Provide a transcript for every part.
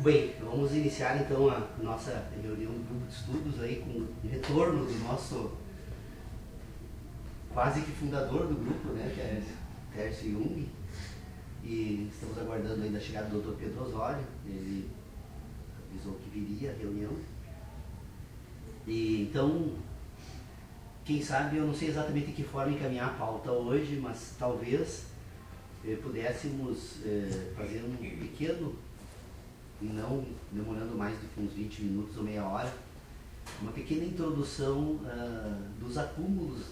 Bem, vamos iniciar então a nossa reunião do grupo de estudos aí com o retorno do nosso quase que fundador do grupo, né, que é Tércio Jung, e estamos aguardando ainda a chegada do Dr. Pedro Osório. Ele avisou que viria a reunião. E então, quem sabe, eu não sei exatamente de que forma encaminhar a pauta hoje, mas talvez pudéssemos fazer um pequeno, e não demorando mais do que uns 20 minutos ou meia hora, uma pequena introdução dos acúmulos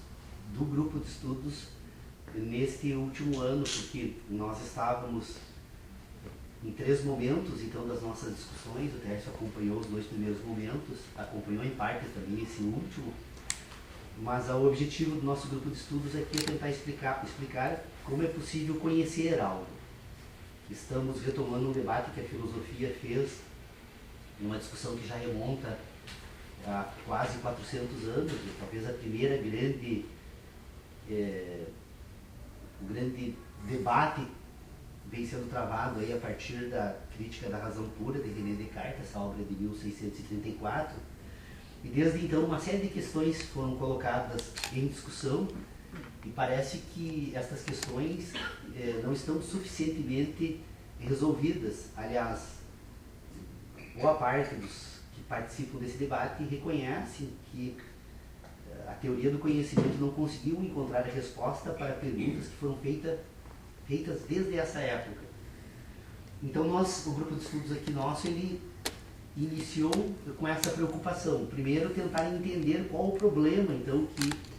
do grupo de estudos neste último ano, porque nós estávamos em 3 momentos então das nossas discussões. O Tércio acompanhou os 2 primeiros momentos, acompanhou em parte também esse último, mas o objetivo do nosso grupo de estudos aqui é tentar explicar como é possível conhecer algo. Estamos retomando um debate que a filosofia fez, uma discussão que já remonta a quase 400 anos, talvez a primeira o grande debate vem sendo travado aí a partir da Crítica da Razão Pura, de René Descartes, essa obra de 1634, e desde então uma série de questões foram colocadas em discussão, e parece que estas questões não estão suficientemente resolvidas. Aliás, boa parte dos que participam desse debate reconhecem que a teoria do conhecimento não conseguiu encontrar a resposta para perguntas que foram feitas desde essa época. Então o grupo de estudos aqui nosso, ele iniciou com essa preocupação. Primeiro, tentar entender qual o problema então que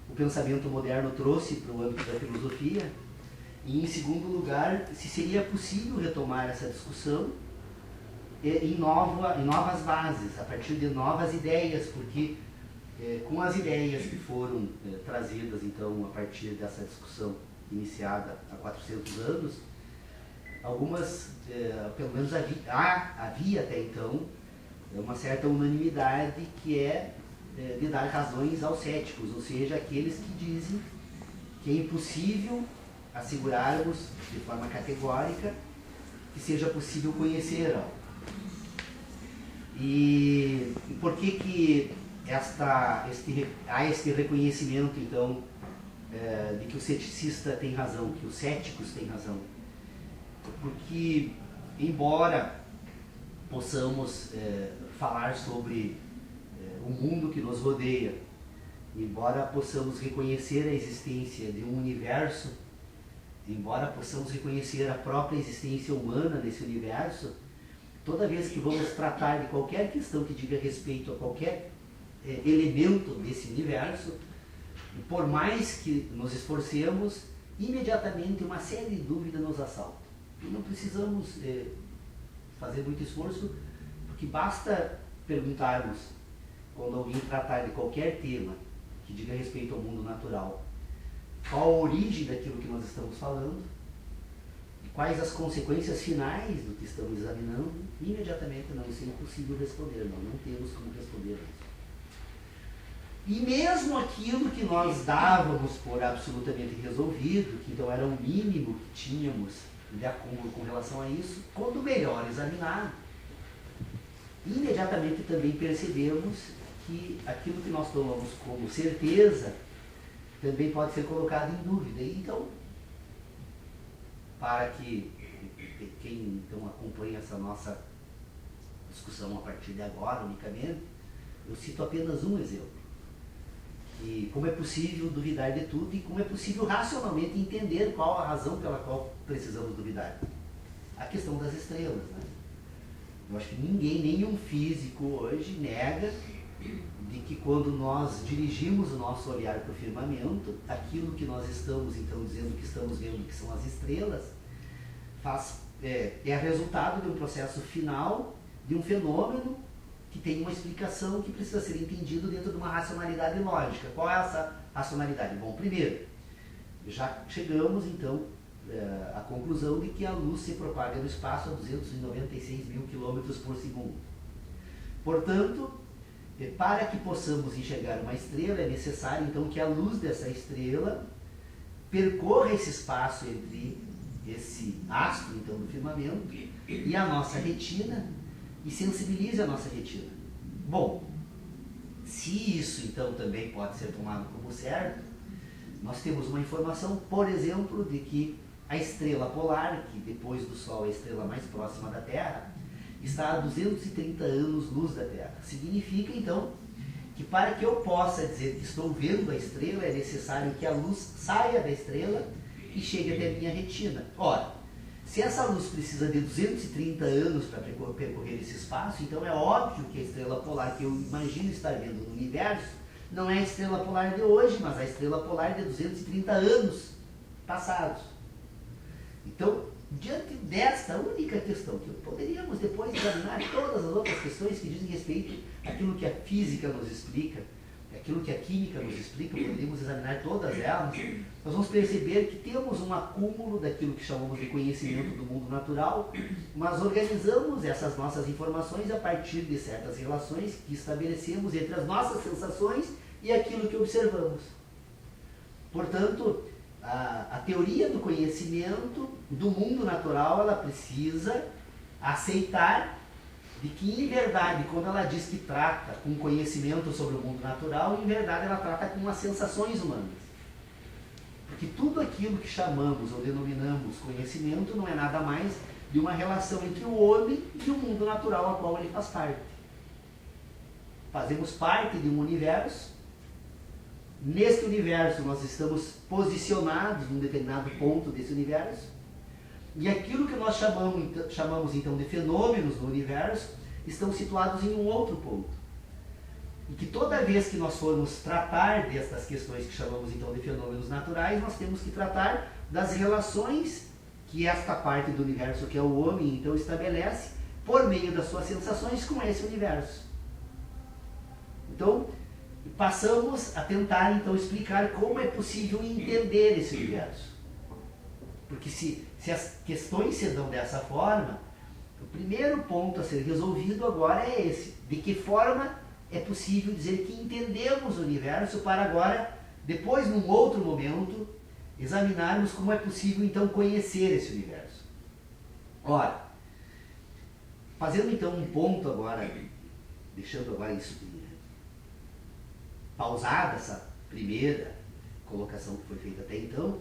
o pensamento moderno trouxe para o âmbito da filosofia, e em segundo lugar, se seria possível retomar essa discussão em novas bases, a partir de novas ideias, porque com as ideias que foram trazidas então a partir dessa discussão iniciada há 400 anos, algumas, pelo menos havia até então uma certa unanimidade, que é de dar razões aos céticos, ou seja, aqueles que dizem que é impossível assegurarmos de forma categórica que seja possível conhecer algo. E por que há este reconhecimento então de que o ceticista tem razão, que os céticos têm razão? Porque, embora possamos falar sobre o mundo que nos rodeia, embora possamos reconhecer a existência de um universo, embora possamos reconhecer a própria existência humana nesse universo, toda vez que vamos tratar de qualquer questão que diga respeito a qualquer elemento desse universo, por mais que nos esforcemos, imediatamente uma série de dúvidas nos assalta. E não precisamos fazer muito esforço, porque basta perguntarmos, quando alguém tratar de qualquer tema que diga respeito ao mundo natural, qual a origem daquilo que nós estamos falando, e quais as consequências finais do que estamos examinando, imediatamente não, isso é impossível responder, nós não temos como responder isso. E mesmo aquilo que nós dávamos por absolutamente resolvido, que então era o mínimo que tínhamos de acúmulo com relação a isso, quando melhor examinado, imediatamente também percebemos que aquilo que nós tomamos como certeza também pode ser colocado em dúvida. E então, para que quem então acompanha essa nossa discussão a partir de agora unicamente, eu cito apenas um exemplo. E como é possível duvidar de tudo e como é possível racionalmente entender qual a razão pela qual precisamos duvidar. A questão das estrelas, né? Eu acho que nenhum físico hoje nega de que quando nós dirigimos o nosso olhar para o firmamento, aquilo que nós estamos então dizendo que estamos vendo, que são as estrelas, é resultado de um processo final, de um fenômeno que tem uma explicação que precisa ser entendido dentro de uma racionalidade lógica. Qual é essa racionalidade? Bom, primeiro, já chegamos então à conclusão de que a luz se propaga no espaço a 296 mil quilômetros por segundo. Portanto, para que possamos enxergar uma estrela, é necessário então que a luz dessa estrela percorra esse espaço entre esse astro então do firmamento e a nossa retina, e sensibilize a nossa retina. Bom, se isso então também pode ser tomado como certo, nós temos uma informação, por exemplo, de que a estrela polar, que depois do Sol é a estrela mais próxima da Terra, está a 230 anos-luz da Terra. Significa então que para que eu possa dizer que estou vendo a estrela, é necessário que a luz saia da estrela e chegue até a minha retina. Ora, se essa luz precisa de 230 anos para percorrer esse espaço, então é óbvio que a estrela polar que eu imagino estar vendo no universo não é a estrela polar de hoje, mas a estrela polar de 230 anos passados. Então, diante desta única questão, que poderíamos depois examinar todas as outras questões que dizem respeito àquilo que a física nos explica, aquilo que a química nos explica, poderíamos examinar todas elas, nós vamos perceber que temos um acúmulo daquilo que chamamos de conhecimento do mundo natural, mas organizamos essas nossas informações a partir de certas relações que estabelecemos entre as nossas sensações e aquilo que observamos. Portanto, a teoria do conhecimento do mundo natural, ela precisa aceitar de que, em verdade, quando ela diz que trata com conhecimento sobre o mundo natural, em verdade ela trata com as sensações humanas. Porque tudo aquilo que chamamos ou denominamos conhecimento não é nada mais de uma relação entre o homem e o mundo natural a qual ele faz parte. Fazemos parte de um universo. Neste universo nós estamos posicionados num determinado ponto desse universo, e aquilo que nós chamamos então de fenômenos no universo estão situados em um outro ponto. E que toda vez que nós formos tratar destas questões que chamamos então de fenômenos naturais, nós temos que tratar das relações que esta parte do universo, que é o homem, então estabelece por meio das suas sensações com esse universo. Então, passamos a tentar então explicar como é possível entender esse universo. Porque se as questões se dão dessa forma, o primeiro ponto a ser resolvido agora é esse: de que forma é possível dizer que entendemos o universo, para agora, depois num outro momento, examinarmos como é possível então conhecer esse universo. Ora, fazendo então um ponto agora, deixando agora isso pausada, essa primeira colocação que foi feita até então,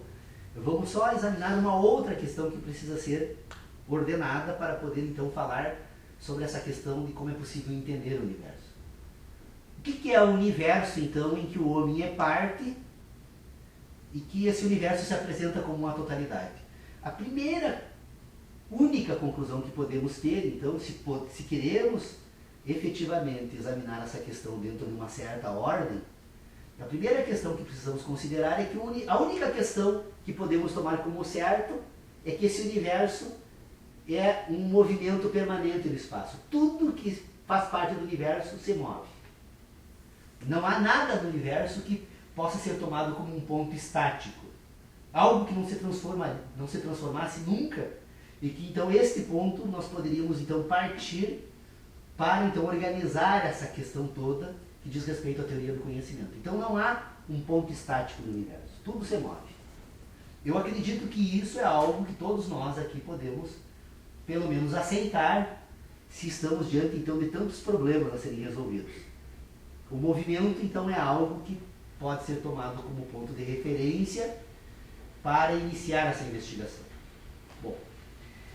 vamos só examinar uma outra questão que precisa ser ordenada para poder então falar sobre essa questão de como é possível entender o universo. O que é o universo então em que o homem é parte e que esse universo se apresenta como uma totalidade? A primeira, única conclusão que podemos ter então, se queremos efetivamente examinar essa questão dentro de uma certa ordem, a primeira questão que precisamos considerar é que a única questão que podemos tomar como certo é que esse universo é um movimento permanente no espaço. Tudo que faz parte do universo se move. Não há nada no universo que possa ser tomado como um ponto estático. Algo que não se transformasse nunca, e que então este ponto nós poderíamos então partir para então organizar essa questão toda que diz respeito à teoria do conhecimento. Então não há um ponto estático no universo, tudo se move. Eu acredito que isso é algo que todos nós aqui podemos, pelo menos, aceitar, se estamos diante então de tantos problemas a serem resolvidos. O movimento então é algo que pode ser tomado como ponto de referência para iniciar essa investigação. Bom,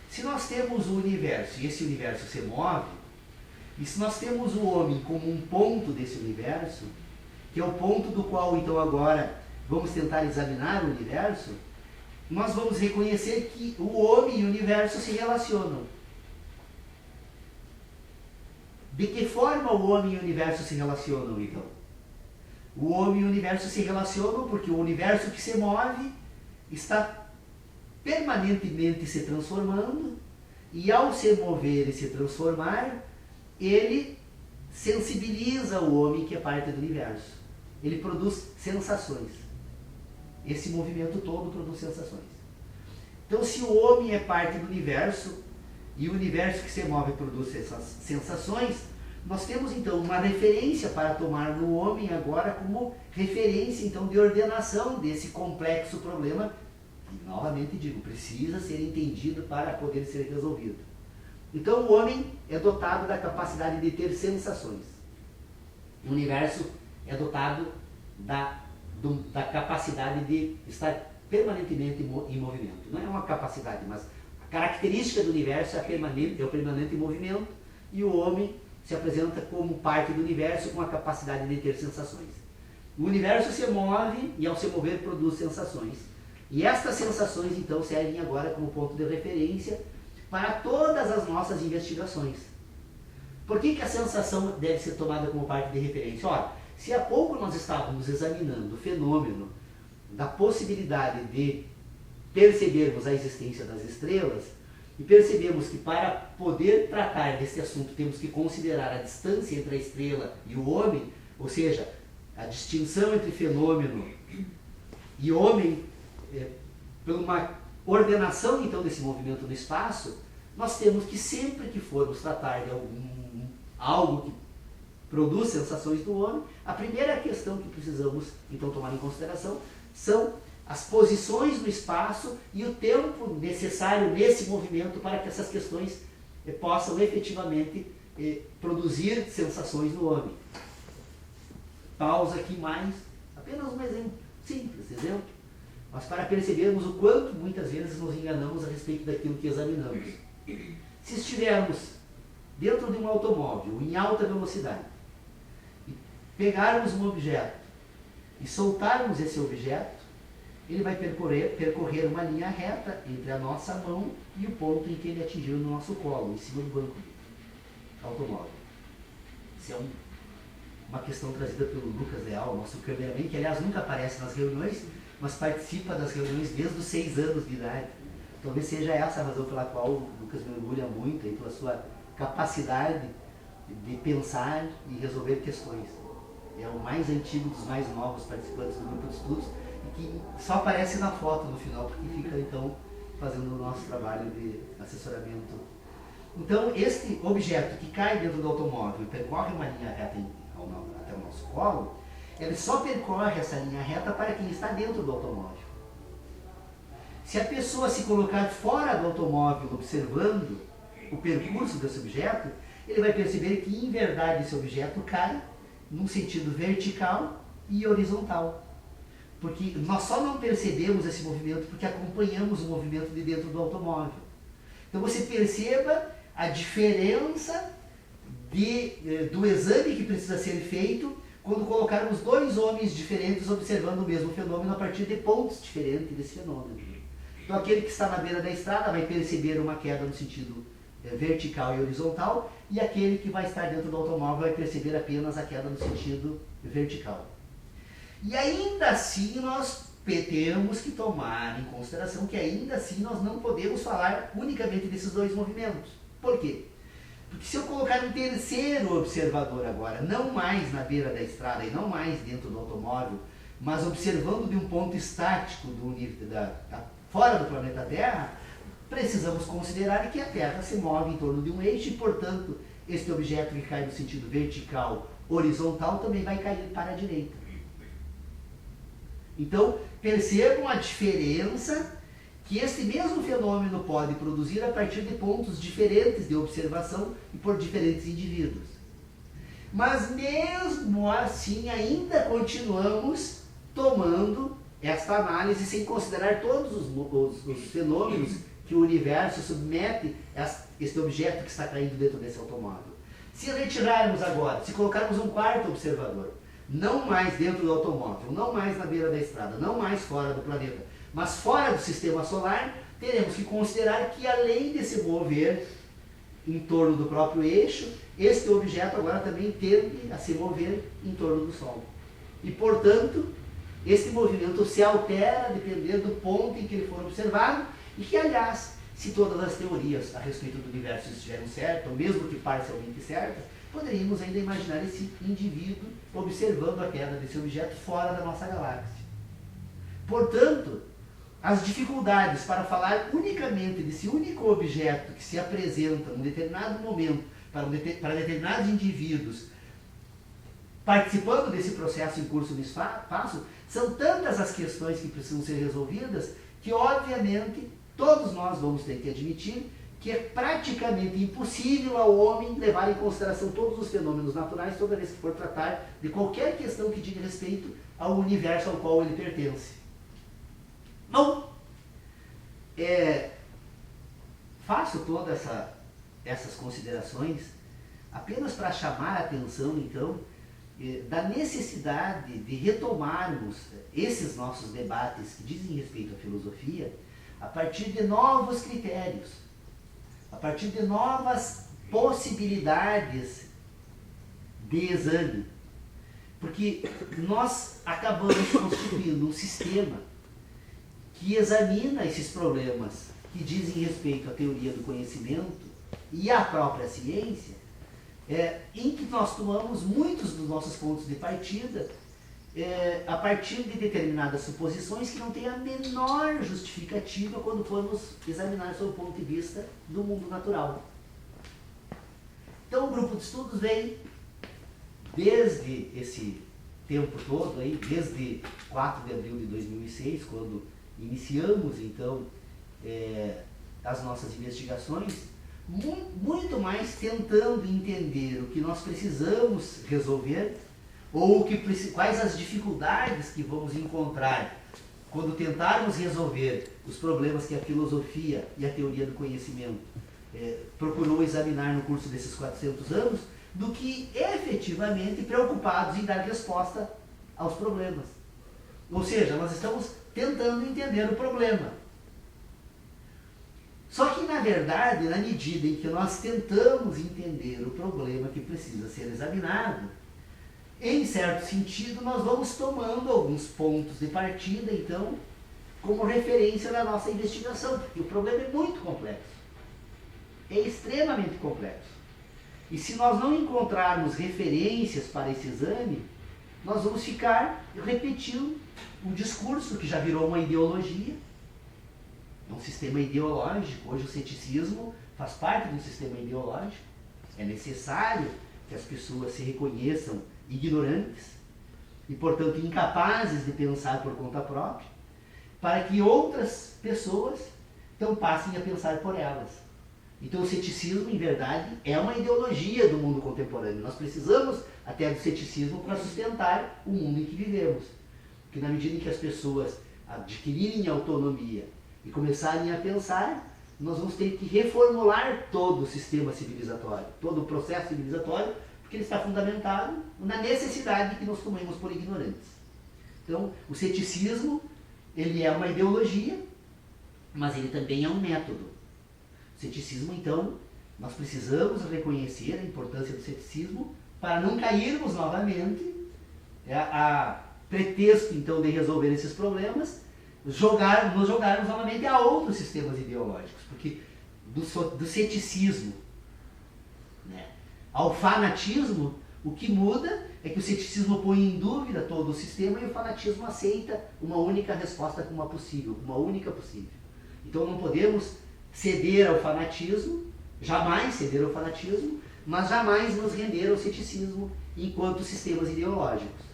se nós temos o universo e esse universo se move, e se nós temos o homem como um ponto desse universo, que é o ponto do qual então agora vamos tentar examinar o universo, nós vamos reconhecer que o homem e o universo se relacionam. De que forma o homem e o universo se relacionam então? O homem e o universo se relacionam porque o universo que se move está permanentemente se transformando, e ao se mover e se transformar, ele sensibiliza o homem que é parte do universo. Ele produz sensações. Esse movimento todo produz sensações. Então, se o homem é parte do universo e o universo que se move produz essas sensações, nós temos então uma referência para tomar no homem agora como referência então de ordenação desse complexo problema que, novamente digo, precisa ser entendido para poder ser resolvido. Então o homem é dotado da capacidade de ter sensações. O universo é dotado da capacidade de estar permanentemente em movimento. Não é uma capacidade, mas a característica do universo é o permanente movimento, e o homem se apresenta como parte do universo com a capacidade de ter sensações. O universo se move e ao se mover produz sensações. E estas sensações então servem agora como ponto de referência para todas as nossas investigações. Por que a sensação deve ser tomada como parte de referência? Ora, se há pouco nós estávamos examinando o fenômeno da possibilidade de percebermos a existência das estrelas, e percebemos que para poder tratar desse assunto temos que considerar a distância entre a estrela e o homem, ou seja, a distinção entre fenômeno e homem, por uma ordenação então desse movimento no espaço, nós temos que sempre que formos tratar de algo que produz sensações do homem, a primeira questão que precisamos então tomar em consideração são as posições no espaço e o tempo necessário nesse movimento para que essas questões possam efetivamente produzir sensações no homem. Pausa aqui mais, apenas um exemplo, simples exemplo, mas para percebermos o quanto muitas vezes nos enganamos a respeito daquilo que examinamos. Se estivermos dentro de um automóvel em alta velocidade e pegarmos um objeto e soltarmos esse objeto, ele vai percorrer uma linha reta entre a nossa mão e o ponto em que ele atingiu no nosso colo, em cima do banco do automóvel. Isso é uma questão trazida pelo Lucas Leal, nosso cameraman, que aliás nunca aparece nas reuniões, mas participa das reuniões desde os 6 anos de idade. Talvez seja essa a razão pela qual o Lucas me orgulha muito, aí, pela sua capacidade de pensar e resolver questões. É o mais antigo dos mais novos participantes do grupo de estudos, e que só aparece na foto no final, porque fica então fazendo o nosso trabalho de assessoramento. Então, este objeto que cai dentro do automóvel e percorre uma linha reta até o nosso colo, ele só percorre essa linha reta para quem está dentro do automóvel. Se a pessoa se colocar fora do automóvel observando o percurso desse objeto, ele vai perceber que em verdade esse objeto cai num sentido vertical e horizontal. Porque nós só não percebemos esse movimento porque acompanhamos o movimento de dentro do automóvel. Então você perceba a diferença do exame que precisa ser feito quando colocarmos 2 homens diferentes observando o mesmo fenômeno a partir de pontos diferentes desse fenômeno. Então aquele que está na beira da estrada vai perceber uma queda no sentido vertical e horizontal, e aquele que vai estar dentro do automóvel vai perceber apenas a queda no sentido vertical. E ainda assim nós temos que tomar em consideração que ainda assim nós não podemos falar unicamente desses 2 movimentos. Por quê? Porque se eu colocar um terceiro observador agora, não mais na beira da estrada e não mais dentro do automóvel, mas observando de um ponto estático fora do planeta Terra, precisamos considerar que a Terra se move em torno de um eixo e, portanto, este objeto que cai no sentido vertical, horizontal, também vai cair para a direita. Então, percebam a diferença que este mesmo fenômeno pode produzir a partir de pontos diferentes de observação e por diferentes indivíduos. Mas mesmo assim ainda continuamos tomando esta análise sem considerar todos os fenômenos que o universo submete a este objeto que está caindo dentro desse automóvel. Se retirarmos agora, se colocarmos um 4º observador, não mais dentro do automóvel, não mais na beira da estrada, não mais fora do planeta, mas fora do sistema solar, teremos que considerar que além de se mover em torno do próprio eixo, este objeto agora também tende a se mover em torno do Sol. E, portanto, este movimento se altera dependendo do ponto em que ele for observado, e que, aliás, se todas as teorias a respeito do universo estiverem certas, ou mesmo que parcialmente certas, poderíamos ainda imaginar esse indivíduo observando a queda desse objeto fora da nossa galáxia. Portanto, as dificuldades para falar unicamente desse único objeto que se apresenta num determinado momento para determinados indivíduos participando desse processo em curso no espaço, são tantas as questões que precisam ser resolvidas que, obviamente, todos nós vamos ter que admitir que é praticamente impossível ao homem levar em consideração todos os fenômenos naturais toda vez que for tratar de qualquer questão que diga respeito ao universo ao qual ele pertence. Bom, faço todas essas considerações apenas para chamar a atenção, então, da necessidade de retomarmos esses nossos debates que dizem respeito à filosofia a partir de novos critérios, a partir de novas possibilidades de exame. Porque nós acabamos constituindo um sistema que examina esses problemas que dizem respeito à teoria do conhecimento e à própria ciência, em que nós tomamos muitos dos nossos pontos de partida a partir de determinadas suposições que não têm a menor justificativa quando formos examinar sob o ponto de vista do mundo natural. Então o grupo de estudos vem desde esse tempo todo, aí, desde 4 de abril de 2006, quando iniciamos então as nossas investigações, muito mais tentando entender o que nós precisamos resolver ou quais as dificuldades que vamos encontrar quando tentarmos resolver os problemas que a filosofia e a teoria do conhecimento procurou examinar no curso desses 400 anos, do que efetivamente preocupados em dar resposta aos problemas. Ou seja, nós estamos tentando entender o problema. Só que, na verdade, na medida em que nós tentamos entender o problema que precisa ser examinado, em certo sentido, nós vamos tomando alguns pontos de partida, então, como referência na nossa investigação, porque o problema é muito complexo. É extremamente complexo. E se nós não encontrarmos referências para esse exame, nós vamos ficar repetindo um discurso que já virou uma ideologia. É um sistema ideológico. Hoje o ceticismo faz parte de um sistema ideológico. É necessário que as pessoas se reconheçam ignorantes e, portanto, incapazes de pensar por conta própria, para que outras pessoas então passem a pensar por elas. Então o ceticismo, em verdade, é uma ideologia do mundo contemporâneo. Nós precisamos até do ceticismo para sustentar o mundo em que vivemos. Porque na medida em que as pessoas adquirirem autonomia e começarem a pensar, nós vamos ter que reformular todo o sistema civilizatório, todo o processo civilizatório, porque ele está fundamentado na necessidade que nós tomemos por ignorantes. Então, o ceticismo, ele é uma ideologia, mas ele também é um método. O ceticismo, então, nós precisamos reconhecer a importância do ceticismo para não cairmos novamente a pretexto, então, de resolver esses problemas, nos jogarmos novamente a outros sistemas ideológicos, porque do ceticismo, né, ao fanatismo, o que muda é que o ceticismo põe em dúvida todo o sistema e o fanatismo aceita uma única resposta como uma única possível. Então não podemos ceder ao fanatismo, jamais ceder ao fanatismo, mas jamais nos render ao ceticismo enquanto sistemas ideológicos.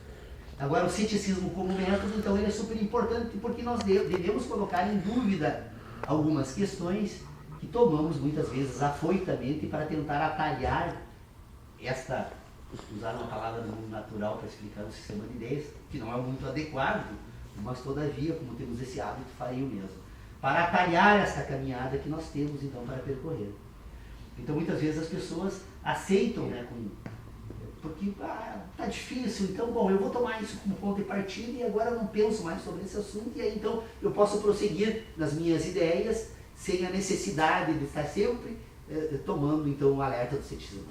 Agora, o ceticismo como método, então, ele é super importante porque nós devemos colocar em dúvida algumas questões que tomamos muitas vezes afoitamente para tentar atalhar usar uma palavra do mundo natural para explicar um sistema de ideias, que não é muito adequado, mas todavia, como temos esse hábito, farei o mesmo. Para atalhar essa caminhada que nós temos, então, para percorrer. Então, muitas vezes as pessoas aceitam, né, porque tá difícil, então, bom, eu vou tomar isso como ponto de partida e agora não penso mais sobre esse assunto e aí, então, eu posso prosseguir nas minhas ideias sem a necessidade de estar sempre tomando, então, o alerta do ceticismo.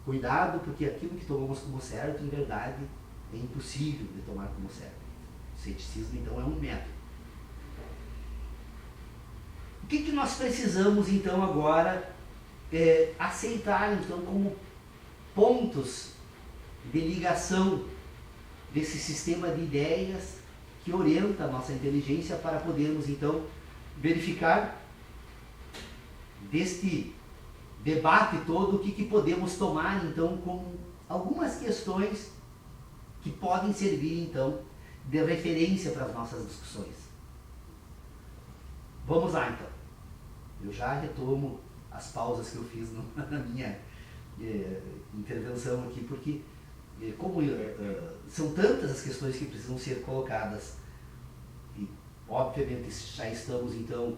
Cuidado, porque aquilo que tomamos como certo, em verdade, é impossível de tomar como certo. O ceticismo, então, é um método. O que nós precisamos, então, agora aceitar, então, como pontos de ligação desse sistema de ideias que orienta a nossa inteligência para podermos, então, verificar deste debate todo o que podemos tomar, então, como algumas questões que podem servir, então, de referência para as nossas discussões. Vamos lá, então. Eu já retomo as pausas que eu fiz na minha intervenção aqui, porque como são tantas as questões que precisam ser colocadas, e obviamente já estamos então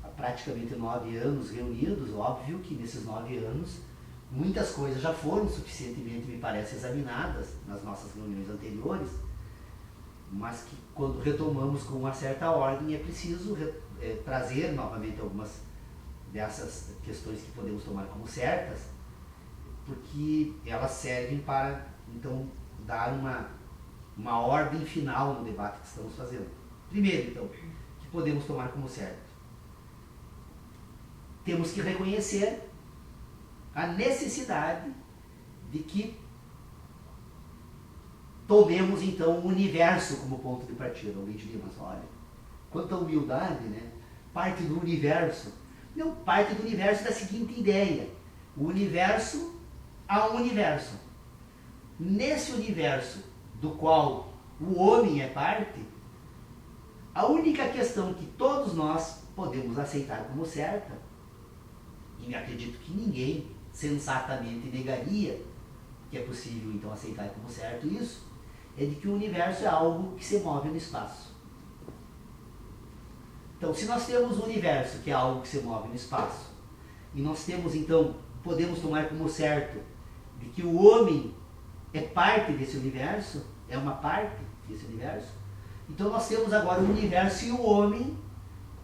há praticamente 9 anos reunidos, óbvio que nesses 9 anos muitas coisas já foram suficientemente, me parece, examinadas nas nossas reuniões anteriores, mas que quando retomamos com uma certa ordem é preciso trazer novamente algumas dessas questões que podemos tomar como certas, porque elas servem para, então, dar uma ordem final no debate que estamos fazendo. Primeiro, então, que podemos tomar como certo? Temos que reconhecer a necessidade de que tomemos, então, o universo como ponto de partida. Alguém diria, mas olha, quanta humildade, né? Parte do universo. Não, parte do universo da seguinte ideia. O universo há um universo. Nesse universo do qual o homem é parte, a única questão que todos nós podemos aceitar como certa, e acredito que ninguém sensatamente negaria que é possível então aceitar como certo isso, é de que o universo é algo que se move no espaço. Então, se nós temos o universo, que é algo que se move no espaço, e nós temos então, podemos tomar como certo de que o homem é parte desse universo, é uma parte desse universo, então nós temos agora o universo e o homem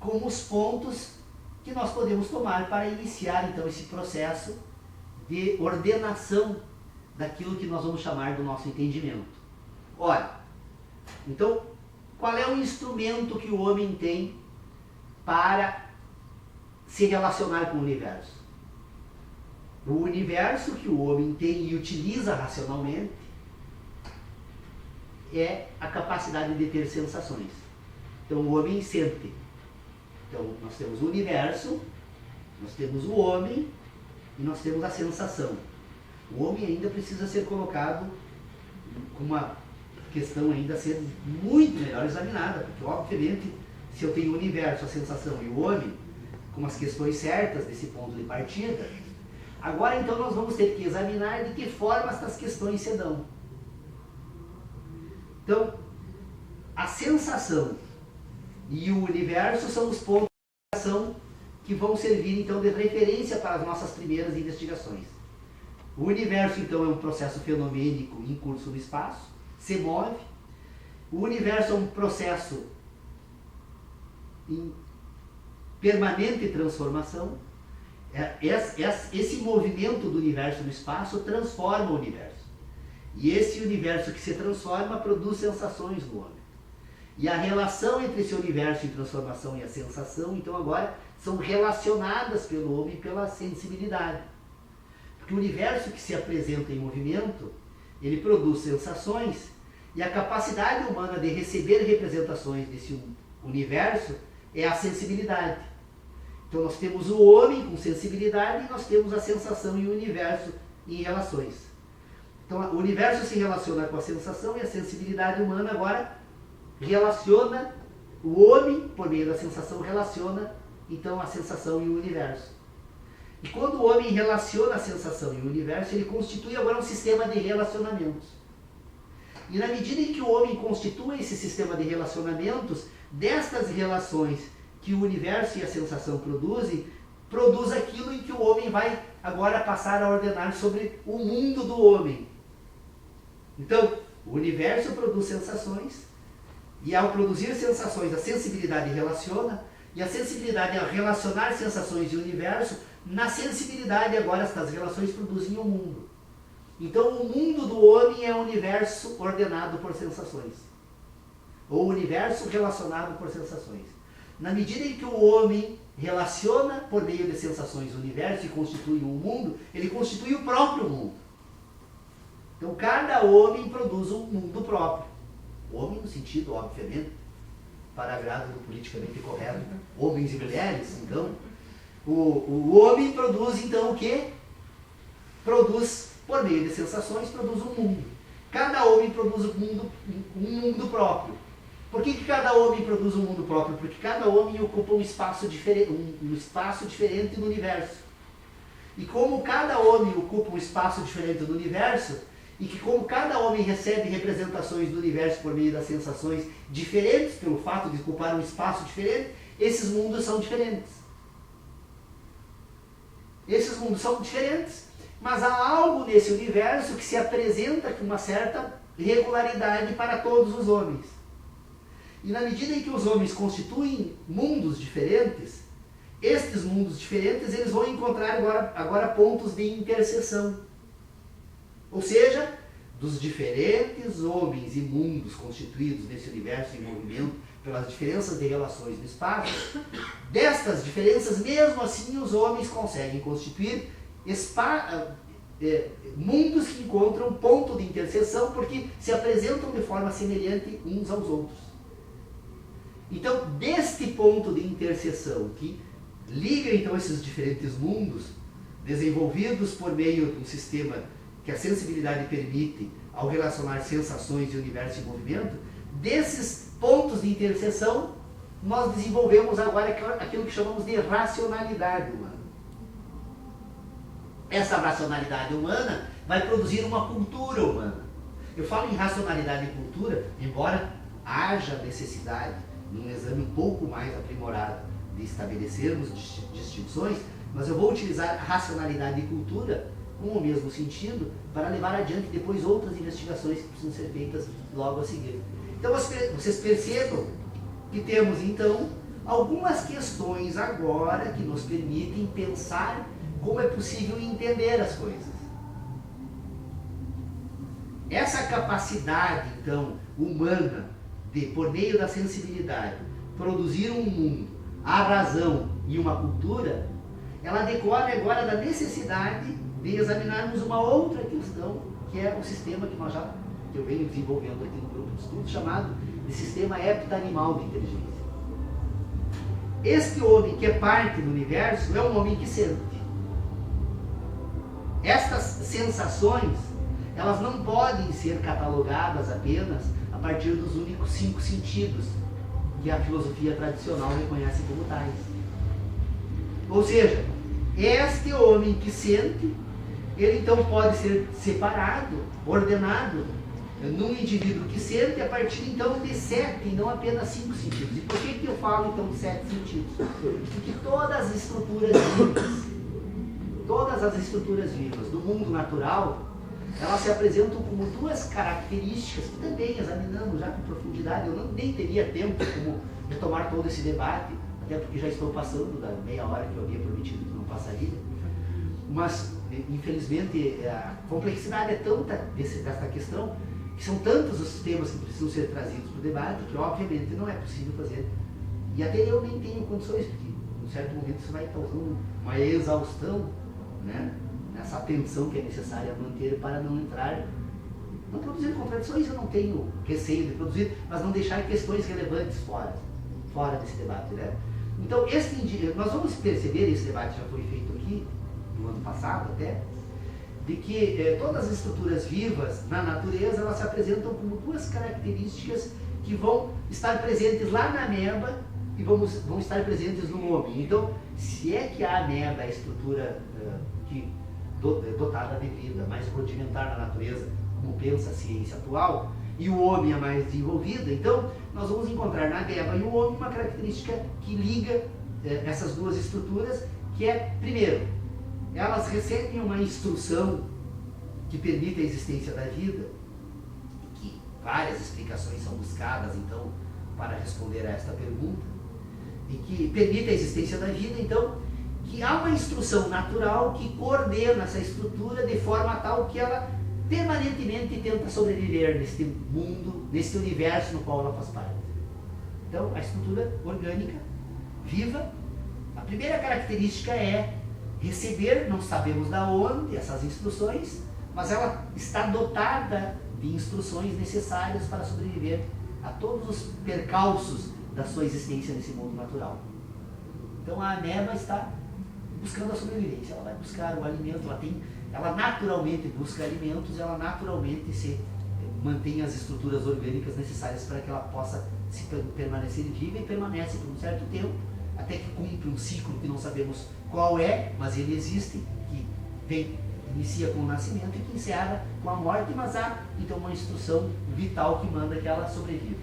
como os pontos que nós podemos tomar para iniciar então esse processo de ordenação daquilo que nós vamos chamar do nosso entendimento. Ora, então, qual é o instrumento que o homem tem para se relacionar com o universo? O universo que o homem tem e utiliza racionalmente é a capacidade de ter sensações. Então o homem sente. Então nós temos o universo, nós temos o homem e nós temos a sensação. O homem ainda precisa ser colocado com uma questão ainda a ser muito melhor examinada, porque obviamente se eu tenho o universo, a sensação e o homem com as questões certas desse ponto de partida, agora então nós vamos ter que examinar de que forma essas questões se dão. Então, a sensação e o universo são os pontos de ação que vão servir então de referência para as nossas primeiras investigações. O universo então é um processo fenomênico em curso no espaço, se move. O universo é um processo em permanente transformação. Esse movimento do universo no espaço transforma o universo. E esse universo que se transforma produz sensações no homem. E a relação entre esse universo em transformação e a sensação, então agora, são relacionadas pelo homem pela sensibilidade. Porque o universo que se apresenta em movimento, ele produz sensações, e a capacidade humana de receber representações desse universo é a sensibilidade. Então nós temos o homem com sensibilidade e nós temos a sensação e o universo em relações. Então o universo se relaciona com a sensação e a sensibilidade humana agora relaciona o homem, por meio da sensação, relaciona então a sensação e o universo. E quando o homem relaciona a sensação e o universo, ele constitui agora um sistema de relacionamentos. E na medida em que o homem constitui esse sistema de relacionamentos, destas relações que o universo e a sensação produzem, produz aquilo em que o homem vai agora passar a ordenar sobre o mundo do homem. Então, o universo produz sensações, e ao produzir sensações, a sensibilidade relaciona, e a sensibilidade, ao relacionar sensações e universo, na sensibilidade agora estas relações produzem o mundo. Então o mundo do homem é o universo ordenado por sensações, ou o universo relacionado por sensações. Na medida em que o homem relaciona por meio de sensações o universo e constitui um mundo, ele constitui o próprio mundo. Então cada homem produz um mundo próprio. Homem no sentido, obviamente, para agrado do politicamente correto, homens e mulheres. Então, o homem produz então o quê? Produz, por meio de sensações, produz um mundo. Cada homem produz um mundo próprio. Por que cada homem produz um mundo próprio? Porque cada homem ocupa um espaço diferente no universo. E como cada homem ocupa um espaço diferente no universo, e que como cada homem recebe representações do universo por meio das sensações diferentes, pelo fato de ocupar um espaço diferente, esses mundos são diferentes. Esses mundos são diferentes, mas há algo nesse universo que se apresenta com uma certa regularidade para todos os homens. E na medida em que os homens constituem mundos diferentes, estes mundos diferentes eles vão encontrar agora pontos de interseção. Ou seja, dos diferentes homens e mundos constituídos nesse universo em movimento pelas diferenças de relações no espaço, destas diferenças, mesmo assim, os homens conseguem constituir mundos que encontram ponto de interseção porque se apresentam de forma semelhante uns aos outros. Então, deste ponto de interseção que liga então esses diferentes mundos, desenvolvidos por meio de um sistema que a sensibilidade permite ao relacionar sensações e universo em movimento, desses pontos de interseção, nós desenvolvemos agora aquilo que chamamos de racionalidade humana. Essa racionalidade humana vai produzir uma cultura humana. Eu falo em racionalidade e cultura, embora haja necessidade, num exame um pouco mais aprimorado, de estabelecermos distinções, mas eu vou utilizar racionalidade e cultura com o mesmo sentido para levar adiante depois outras investigações que precisam ser feitas logo a seguir. Então vocês percebam que temos então algumas questões agora que nos permitem pensar como é possível entender as coisas. Essa capacidade então humana de, por meio da sensibilidade, produzir um mundo, a razão e uma cultura, ela decorre agora da necessidade de examinarmos uma outra questão, que é o sistema que eu venho desenvolvendo aqui no grupo de estudos, chamado de sistema hepta-animal de inteligência. Este homem que é parte do universo é um homem que sente. Estas sensações, elas não podem ser catalogadas apenas a partir dos únicos 5 sentidos que a filosofia tradicional reconhece como tais. Ou seja, este homem que sente, ele então pode ser separado, ordenado, num indivíduo que sente a partir então de 7 e não apenas 5 sentidos. E por que eu falo então de 7 sentidos? Porque todas as estruturas vivas do mundo natural, elas se apresentam como 2 características que também examinamos já com profundidade. Eu nem teria tempo como retomar todo esse debate, até porque já estou passando da meia hora que eu havia prometido que não passaria. Mas, infelizmente, a complexidade é tanta desta questão, que são tantos os temas que precisam ser trazidos para o debate, que obviamente não é possível fazer. E até eu nem tenho condições, porque em um certo momento isso vai causando uma exaustão, né? Nessa atenção que é necessária manter para não entrar, não produzir contradições, eu não tenho receio de produzir, mas não deixar questões relevantes fora desse debate, né? Então, nós vamos perceber, esse debate já foi feito aqui, no ano passado até, de que todas as estruturas vivas na natureza, elas se apresentam como 2 características que vão estar presentes lá na ameba e vão estar presentes no homem. Então, se é que a ameba é a estrutura dotada de vida, mais rudimentar na natureza, como pensa a ciência atual, e o homem é mais desenvolvido, então nós vamos encontrar na ameba e o homem uma característica que liga essas 2 estruturas, que é, primeiro, elas recebem uma instrução que permite a existência da vida, que várias explicações são buscadas, então, para responder a esta pergunta, e que permite a existência da vida, então, que há uma instrução natural que coordena essa estrutura de forma tal que ela permanentemente tenta sobreviver neste mundo, neste universo no qual ela faz parte. Então, a estrutura orgânica, viva, a primeira característica é receber, não sabemos da onde, essas instruções, mas ela está dotada de instruções necessárias para sobreviver a todos os percalços da sua existência nesse mundo natural. Então a ameba está buscando a sobrevivência, ela vai buscar o alimento, ela naturalmente busca alimentos, ela naturalmente se mantém as estruturas orgânicas necessárias para que ela possa permanecer viva e permanece por um certo tempo, até que cumpre um ciclo que não sabemos qual é, mas ele existe, que inicia com o nascimento e que encerra com a morte, mas há então uma instrução vital que manda que ela sobreviva.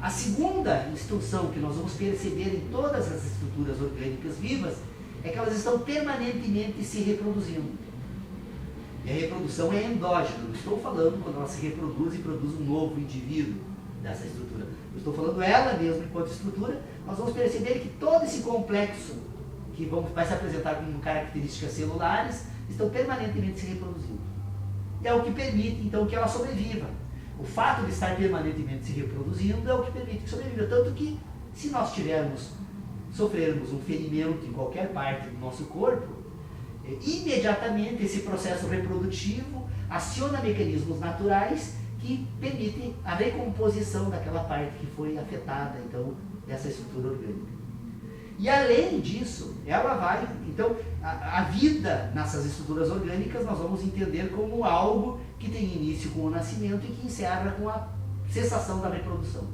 A segunda instrução que nós vamos perceber em todas as estruturas orgânicas vivas é que elas estão permanentemente se reproduzindo. E a reprodução é endógena, não estou falando quando ela se reproduz e produz um novo indivíduo dessa estrutura. Eu estou falando ela mesma enquanto estrutura. Nós vamos perceber que todo esse complexo que vai se apresentar com características celulares estão permanentemente se reproduzindo. E é o que permite então que ela sobreviva. O fato de estar permanentemente se reproduzindo é o que permite que sobreviva. Tanto que se nós sofrermos um ferimento em qualquer parte do nosso corpo, imediatamente esse processo reprodutivo aciona mecanismos naturais que permitem a recomposição daquela parte que foi afetada, então, dessa estrutura orgânica. E além disso, ela vai, então, a vida nessas estruturas orgânicas nós vamos entender como algo que tem início com o nascimento e que encerra com a cessação da reprodução.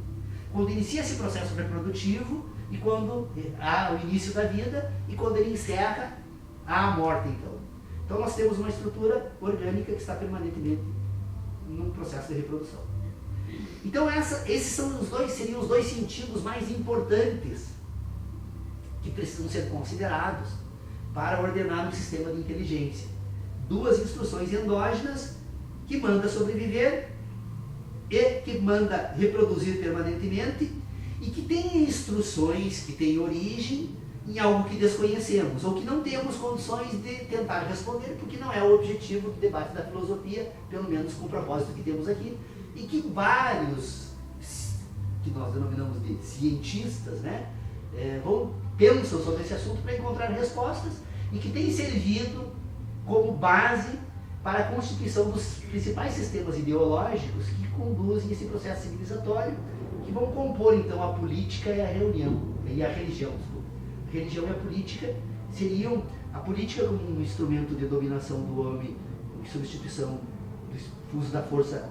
Quando inicia esse processo reprodutivo e quando há o início da vida e quando ele encerra, há a morte, então. Então nós temos uma estrutura orgânica que está permanentemente num processo de reprodução. Então esses seriam os dois sentidos mais importantes que precisam ser considerados para ordenar um sistema de inteligência. Duas instruções endógenas que manda sobreviver e que manda reproduzir permanentemente e que tem instruções que têm origem em algo que desconhecemos ou que não temos condições de tentar responder, porque não é o objetivo do debate da filosofia, pelo menos com o propósito que temos aqui, e que vários, que nós denominamos de cientistas, né, pensam sobre esse assunto para encontrar respostas e que tem servido como base para a constituição dos principais sistemas ideológicos que conduzem esse processo civilizatório, que vão compor então a política e a religião. A religião e a política seriam a política como um instrumento de dominação do homem, de substituição do uso da força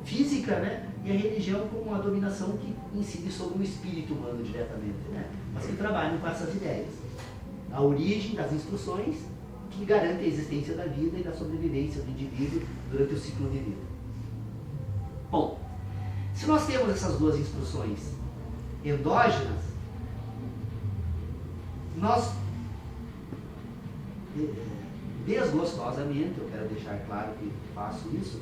física, né? E a religião como uma dominação que incide sobre o espírito humano diretamente, né? Mas que trabalham com essas ideias. A origem das instruções que garante a existência da vida e da sobrevivência do indivíduo durante o ciclo de vida. Bom, se nós temos essas duas instruções endógenas, nós, desgostosamente, eu quero deixar claro que faço isso,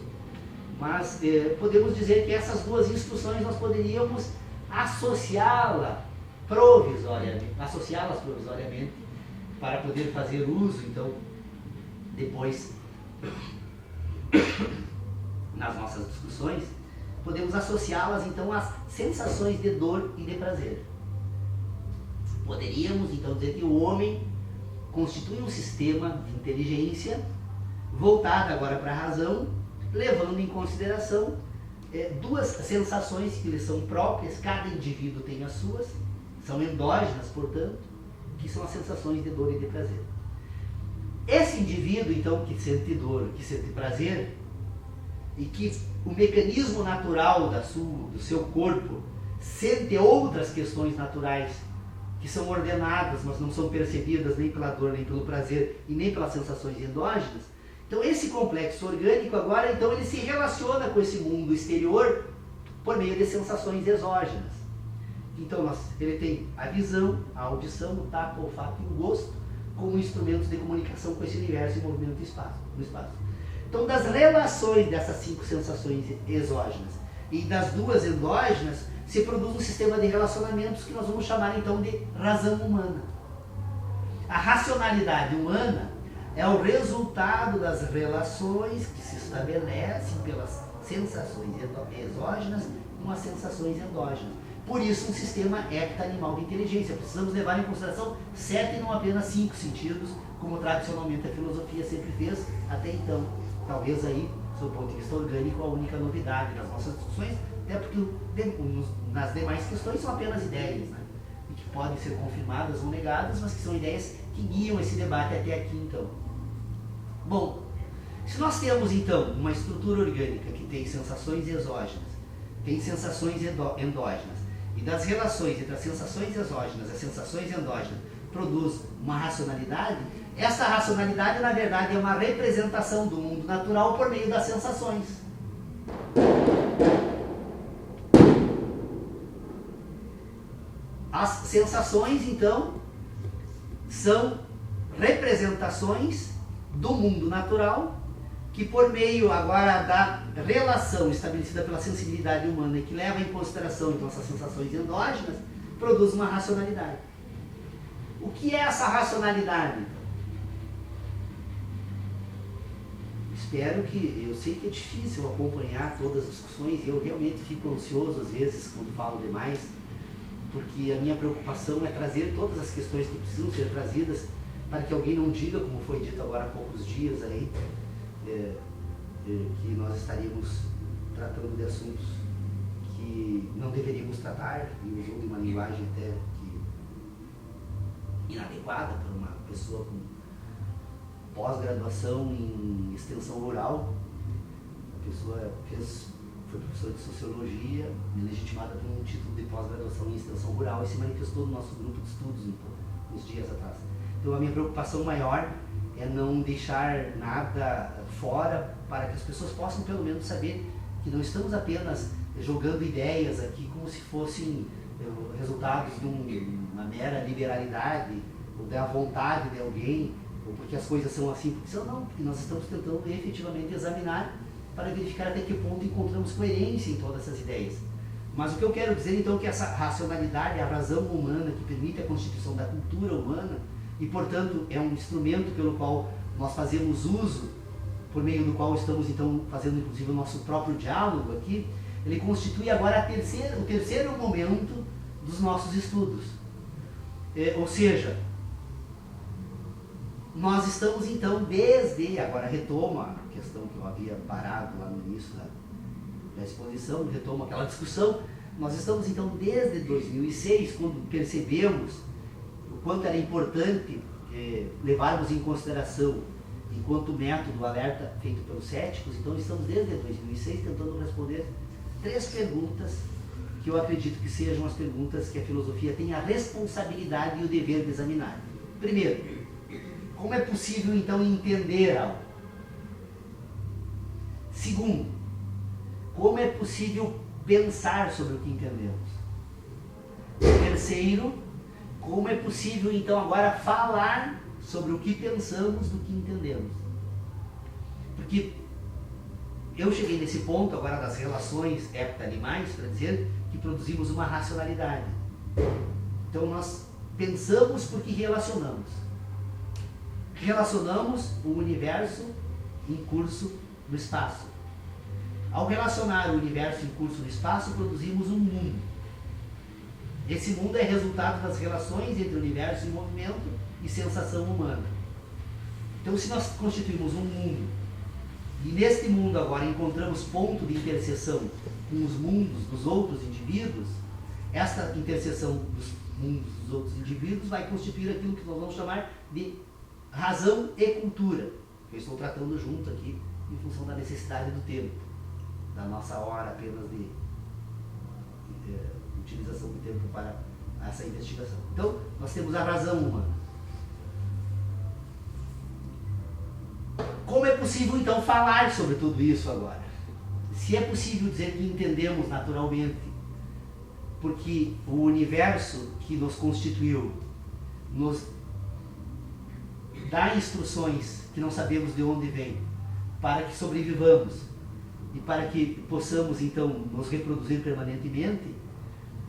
mas podemos dizer que essas duas instruções nós poderíamos associá-las provisoriamente para poder fazer uso, então, depois, nas nossas discussões, podemos associá-las, então, às sensações de dor e de prazer. Poderíamos, então, dizer que o homem constitui um sistema de inteligência voltado agora para a razão, levando em consideração duas sensações que lhe são próprias, cada indivíduo tem as suas, são endógenas, portanto, que são as sensações de dor e de prazer. Esse indivíduo, então, que sente dor, que sente prazer, e que o mecanismo natural do seu corpo sente outras questões naturais que são ordenadas, mas não são percebidas nem pela dor, nem pelo prazer e nem pelas sensações endógenas. Então esse complexo orgânico agora, então, ele se relaciona com esse mundo exterior por meio de sensações exógenas. Então ele tem a visão, a audição, o tato, o olfato e o gosto como instrumentos de comunicação com esse universo em movimento no espaço. Então, das relações dessas 5 sensações exógenas e das duas endógenas, se produz um sistema de relacionamentos que nós vamos chamar então de razão humana. A racionalidade humana é o resultado das relações que se estabelecem pelas sensações exógenas com as sensações endógenas. Por isso, um sistema hepta-animal de inteligência. Precisamos levar em consideração 7 e não apenas 5 sentidos, como tradicionalmente a filosofia sempre fez até então. Talvez aí, do ponto de vista orgânico, a única novidade das nossas discussões, até porque nas demais questões são apenas ideias, né? E que podem ser confirmadas ou negadas, mas que são ideias que guiam esse debate até aqui, então. Bom, Se nós temos então uma estrutura orgânica que tem sensações exógenas, tem sensações endógenas, e das relações entre as sensações exógenas e as sensações endógenas produz uma racionalidade, essa racionalidade na verdade é uma representação do mundo natural por meio das sensações. As sensações então são representações do mundo natural que por meio agora da relação estabelecida pela sensibilidade humana e que leva em consideração então essas sensações endógenas, produz uma racionalidade. O que é essa racionalidade? Espero que, eu sei que é difícil acompanhar todas as discussões e eu realmente fico ansioso às vezes quando falo demais, porque a minha preocupação é trazer todas as questões que precisam ser trazidas para que alguém não diga, como foi dito agora há poucos dias aí, que nós estaríamos tratando de assuntos que não deveríamos tratar, e usou de uma linguagem até que inadequada para uma pessoa com pós-graduação em extensão rural. A pessoa foi professora de sociologia, legitimada por um título de pós-graduação em extensão rural e se manifestou no nosso grupo de estudos uns dias atrás. Então a minha preocupação maior é não deixar nada fora para que as pessoas possam pelo menos saber que não estamos apenas jogando ideias aqui como se fossem resultados de uma mera liberalidade ou da vontade de alguém, ou porque as coisas são assim, porque são não, porque nós estamos tentando efetivamente examinar para verificar até que ponto encontramos coerência em todas essas ideias. Mas o que eu quero dizer então é que essa racionalidade, a razão humana que permite a constituição da cultura humana, e portanto é um instrumento pelo qual nós fazemos uso, por meio do qual estamos então fazendo inclusive o nosso próprio diálogo aqui, ele constitui agora o terceiro momento dos nossos estudos. Ou seja, nós estamos então desde, agora retoma a questão que eu havia parado lá no início da exposição, retoma aquela discussão, nós estamos então desde 2006, quando percebemos o quanto era importante levarmos em consideração, enquanto método, o alerta feito pelos céticos, então estamos desde 2006 tentando responder 3 perguntas que eu acredito que sejam as perguntas que a filosofia tem a responsabilidade e o dever de examinar. Primeiro, como é possível então entender algo? Segundo, como é possível pensar sobre o que entendemos? Terceiro, como é possível então agora falar sobre o que pensamos do que entendemos? Porque eu cheguei nesse ponto agora das relações hepta-animais para dizer que produzimos uma racionalidade. Então nós pensamos porque relacionamos. Relacionamos o universo em curso no espaço. Ao relacionar o universo em curso no espaço, produzimos um mundo. Esse mundo é resultado das relações entre o universo em movimento e sensação humana. Então, se nós constituímos um mundo, e neste mundo agora encontramos ponto de interseção com os mundos dos outros indivíduos, esta interseção dos mundos dos outros indivíduos vai constituir aquilo que nós vamos chamar de razão e cultura. Eu estou tratando junto aqui em função da necessidade do tempo, da nossa hora apenas de utilização do tempo para essa investigação. Então, nós temos a razão humana. Como é possível, então, falar sobre tudo isso agora? Se é possível dizer que entendemos naturalmente, porque o universo que nos constituiu nos dá instruções que não sabemos de onde vem, para que sobrevivamos e para que possamos, então, nos reproduzir permanentemente,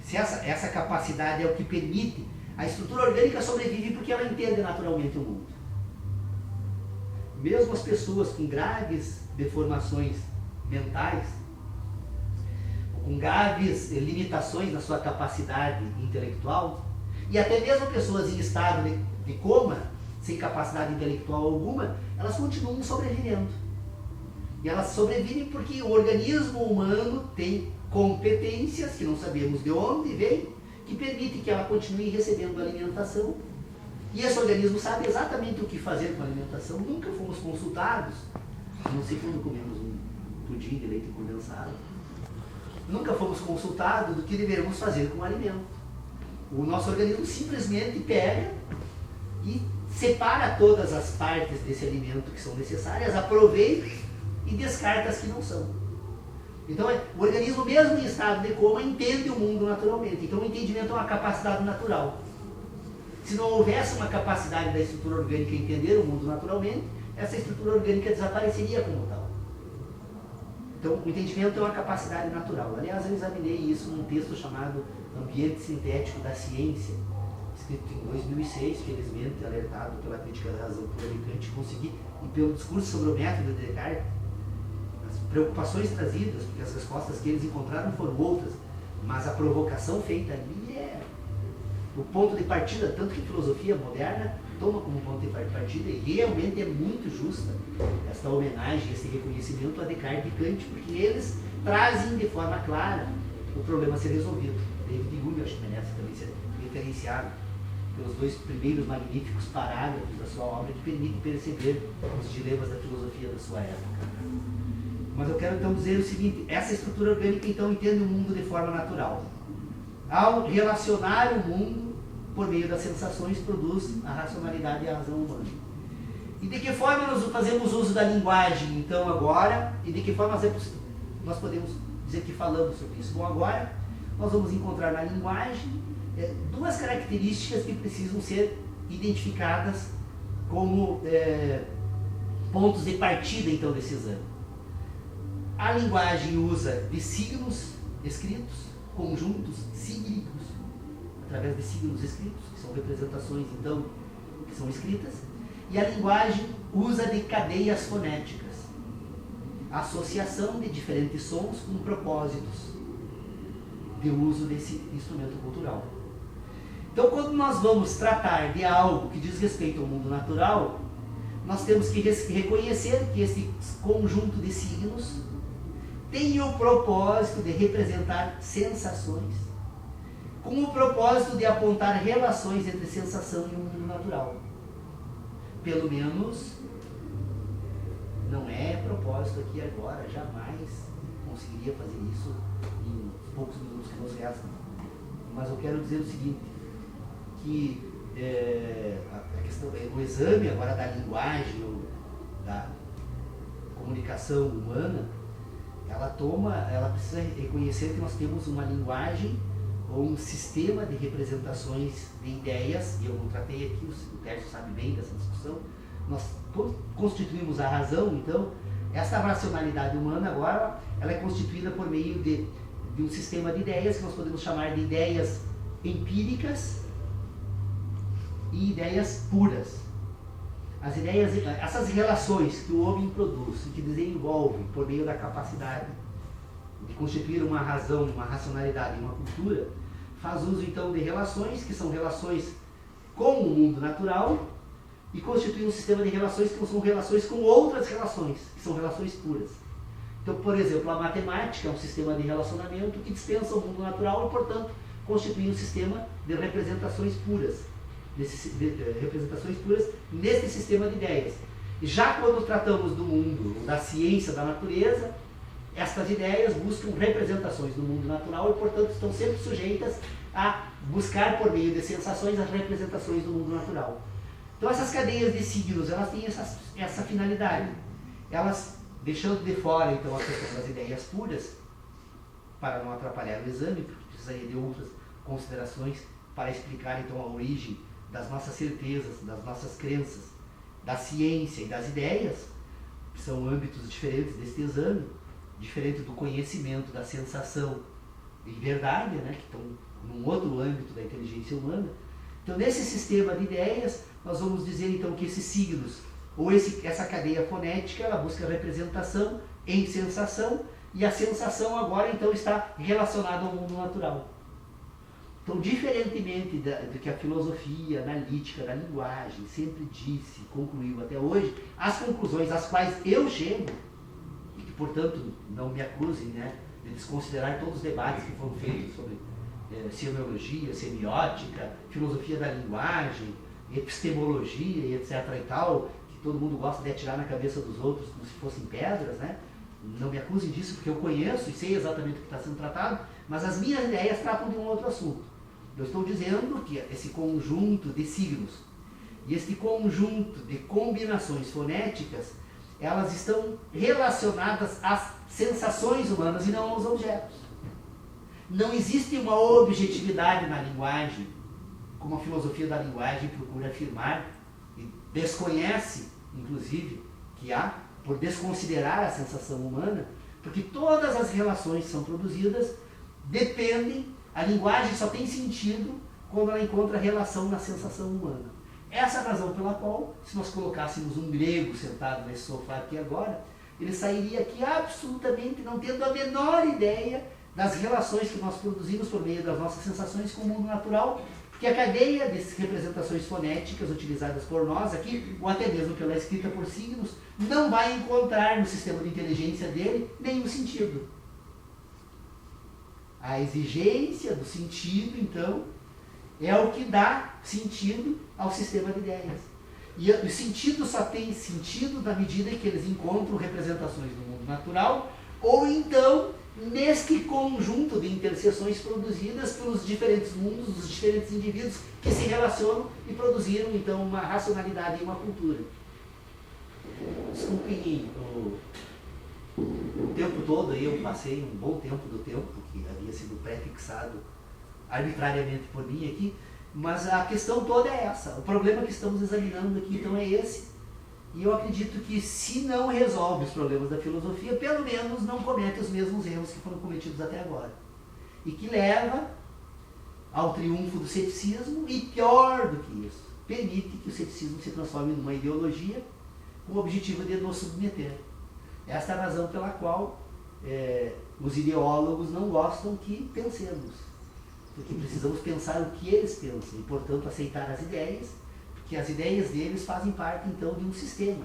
se essa capacidade é o que permite, a estrutura orgânica sobrevive porque ela entende naturalmente o mundo. Mesmo as pessoas com graves deformações mentais, com graves limitações na sua capacidade intelectual, e até mesmo pessoas em estado de coma, sem capacidade intelectual alguma, elas continuam sobrevivendo. E elas sobrevivem porque o organismo humano tem competências, que não sabemos de onde vem, que permitem que ela continue recebendo alimentação. E esse organismo sabe exatamente o que fazer com a alimentação. Nunca fomos consultados não sei quando comemos um pudim de leite condensado. Nunca fomos consultados do que deveríamos fazer com o alimento. O nosso organismo simplesmente pega e separa todas as partes desse alimento que são necessárias, aproveita e descarta as que não são. Então, o organismo, mesmo em estado de coma, entende o mundo naturalmente. Então, o entendimento é uma capacidade natural. Se não houvesse uma capacidade da estrutura orgânica entender o mundo naturalmente, essa estrutura orgânica desapareceria como tal. Então, o entendimento é uma capacidade natural. Aliás, eu examinei isso num texto chamado Ambiente Sintético da Ciência, escrito em 2006, felizmente alertado pela crítica da razão pura de Kant, consegui, e pelo discurso sobre o método de Descartes, as preocupações trazidas, porque as respostas que eles encontraram foram outras, mas a provocação feita ali é o ponto de partida, tanto que a filosofia moderna toma como ponto de partida, e realmente é muito justa esta homenagem, esse reconhecimento a Descartes e Kant, porque eles trazem de forma clara o problema a ser resolvido. David Hume, acho que merece também ser referenciado pelos 2 primeiros magníficos parágrafos da sua obra, que permitem perceber os dilemas da filosofia da sua época. Mas eu quero então dizer o seguinte: essa estrutura orgânica então entende o mundo de forma natural. Ao relacionar o mundo por meio das sensações, produz a racionalidade e a razão humana. E de que forma nós fazemos uso da linguagem então agora, e de que forma nós podemos dizer que falamos sobre isso? Bom, agora nós vamos encontrar na linguagem 2 características que precisam ser identificadas como pontos de partida então desse exame. A linguagem usa de signos escritos, conjuntos sígnicos, através de signos escritos, que são representações então que são escritas, e a linguagem usa de cadeias fonéticas, associação de diferentes sons com propósitos de uso desse instrumento cultural. Então, quando nós vamos tratar de algo que diz respeito ao mundo natural, nós temos que reconhecer que esse conjunto de signos tem o propósito de representar sensações, com o propósito de apontar relações entre sensação e o mundo natural. Pelo menos, não é propósito aqui agora, jamais conseguiria fazer isso em poucos minutos que nos restam. Mas eu quero dizer o seguinte, que a questão, o exame agora da linguagem, ou da comunicação humana, ela precisa reconhecer que nós temos uma linguagem ou um sistema de representações de ideias, e eu não tratei aqui, o Tércio sabe bem dessa discussão. Nós constituímos a razão, então, essa racionalidade humana agora, ela é constituída por meio de um sistema de ideias que nós podemos chamar de ideias empíricas e ideias puras. As ideias, essas relações que o homem produz e que desenvolve por meio da capacidade de constituir uma razão, uma racionalidade, uma cultura, faz uso então de relações que são relações com o mundo natural e constitui um sistema de relações que são relações com outras relações, que são relações puras. Então, por exemplo, a matemática é um sistema de relacionamento que dispensa o mundo natural e, portanto, constitui um sistema de representações puras. Representações puras nesse sistema de ideias. E já quando tratamos do mundo, da ciência, da natureza, estas ideias buscam representações no mundo natural e, portanto, estão sempre sujeitas a buscar por meio de sensações as representações do mundo natural. Então essas cadeias de signos, elas têm essa finalidade. Elas, deixando de fora então a questão das ideias puras, para não atrapalhar o exame, porque precisaria de outras considerações para explicar então a origem das nossas certezas, das nossas crenças, da ciência e das ideias, que são âmbitos diferentes deste exame, diferente do conhecimento, da sensação e verdade, né, que estão num outro âmbito da inteligência humana. Então, nesse sistema de ideias, nós vamos dizer então que esses signos, ou essa cadeia fonética, ela busca representação em sensação, e a sensação agora então está relacionada ao mundo natural. Então, diferentemente do que a filosofia analítica da linguagem sempre disse, concluiu até hoje, as conclusões às quais eu chego, e que, portanto, não me acusem, né, de desconsiderar todos os debates que foram feitos sobre semiologia, semiótica, filosofia da linguagem, epistemologia e etc. e tal, que todo mundo gosta de atirar na cabeça dos outros como se fossem pedras, né? Não me acusem disso, porque eu conheço e sei exatamente o que está sendo tratado, mas as minhas ideias tratam de um outro assunto. Eu estou dizendo que esse conjunto de signos e este conjunto de combinações fonéticas, elas estão relacionadas às sensações humanas e não aos objetos. Não existe uma objetividade na linguagem, como a filosofia da linguagem procura afirmar, e desconhece, inclusive, que há, por desconsiderar a sensação humana, porque todas as relações que são produzidas dependem, a linguagem só tem sentido quando ela encontra relação na sensação humana. Essa é a razão pela qual, se nós colocássemos um grego sentado nesse sofá aqui agora, ele sairia aqui absolutamente não tendo a menor ideia das relações que nós produzimos por meio das nossas sensações com o mundo natural, porque a cadeia de representações fonéticas utilizadas por nós aqui, ou até mesmo pela escrita por signos, não vai encontrar no sistema de inteligência dele nenhum sentido. A exigência do sentido, então, é o que dá sentido ao sistema de ideias. E o sentido só tem sentido na medida em que eles encontram representações no mundo natural, ou então neste conjunto de interseções produzidas pelos diferentes mundos, dos diferentes indivíduos que se relacionam e produziram então uma racionalidade e uma cultura. Desculpem o tempo todo aí, eu passei um bom tempo do tempo, que havia sido pré-fixado arbitrariamente por mim aqui, mas a questão toda é essa. O problema que estamos examinando aqui então é esse. E eu acredito que se não resolve os problemas da filosofia, pelo menos não comete os mesmos erros que foram cometidos até agora. E que leva ao triunfo do ceticismo e, pior do que isso, permite que o ceticismo se transforme numa ideologia com o objetivo de nos submeter. Esta é a razão pela qual os ideólogos não gostam que pensemos. Porque precisamos pensar o que eles pensam e, portanto, aceitar as ideias, que as ideias deles fazem parte, então, de um sistema.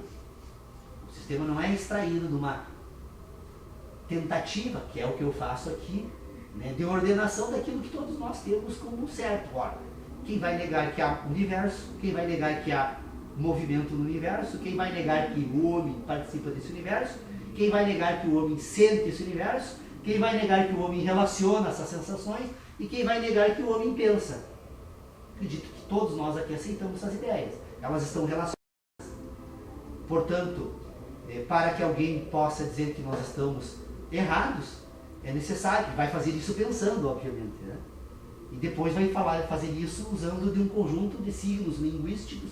O sistema não é extraído de uma tentativa, que é o que eu faço aqui, né, de ordenação daquilo que todos nós temos como certo. Ora, quem vai negar que há universo, quem vai negar que há movimento no universo, quem vai negar que o homem participa desse universo, quem vai negar que o homem sente esse universo, quem vai negar que o homem relaciona essas sensações e quem vai negar que o homem pensa. Acredito que todos nós aqui aceitamos essas ideias. Elas estão relacionadas. Portanto, para que alguém possa dizer que nós estamos errados, é necessário, vai fazer isso pensando, obviamente, né? E depois vai fazer isso usando de um conjunto de signos linguísticos,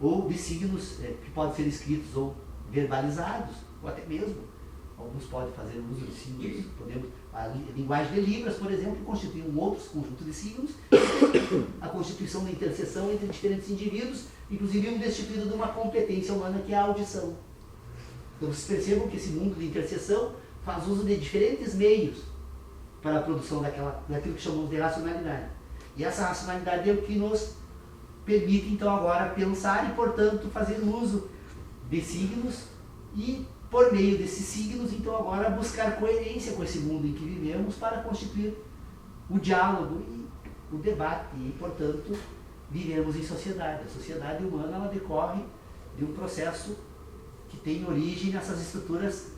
ou de signos que podem ser escritos ou verbalizados, ou até mesmo, alguns podem fazer uso de símbolos. A linguagem de Libras, por exemplo, constitui um outro conjunto de signos, a constituição da interseção entre diferentes indivíduos, inclusive destituído de uma competência humana que é a audição. Então vocês percebam que esse mundo de interseção faz uso de diferentes meios para a produção daquilo que chamamos de racionalidade. E essa racionalidade é o que nos permite, então, agora pensar e, portanto, fazer uso de signos e, por meio desses signos, então, agora buscar coerência com esse mundo em que vivemos para constituir o diálogo e o debate e, portanto, vivemos em sociedade. A sociedade humana, ela decorre de um processo que tem origem nessas estruturas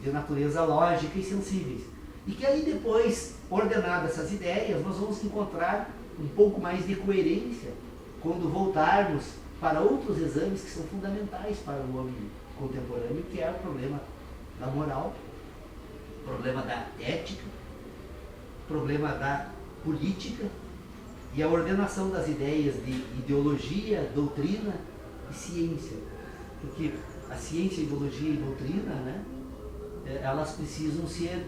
de natureza lógica e sensíveis. E que aí depois, ordenadas essas ideias, nós vamos encontrar um pouco mais de coerência quando voltarmos para outros exames que são fundamentais para o homem contemporâneo, que é o problema da moral, o problema da ética, o problema da política e a ordenação das ideias de ideologia, doutrina e ciência. Porque a ciência, ideologia e doutrina, né, elas precisam ser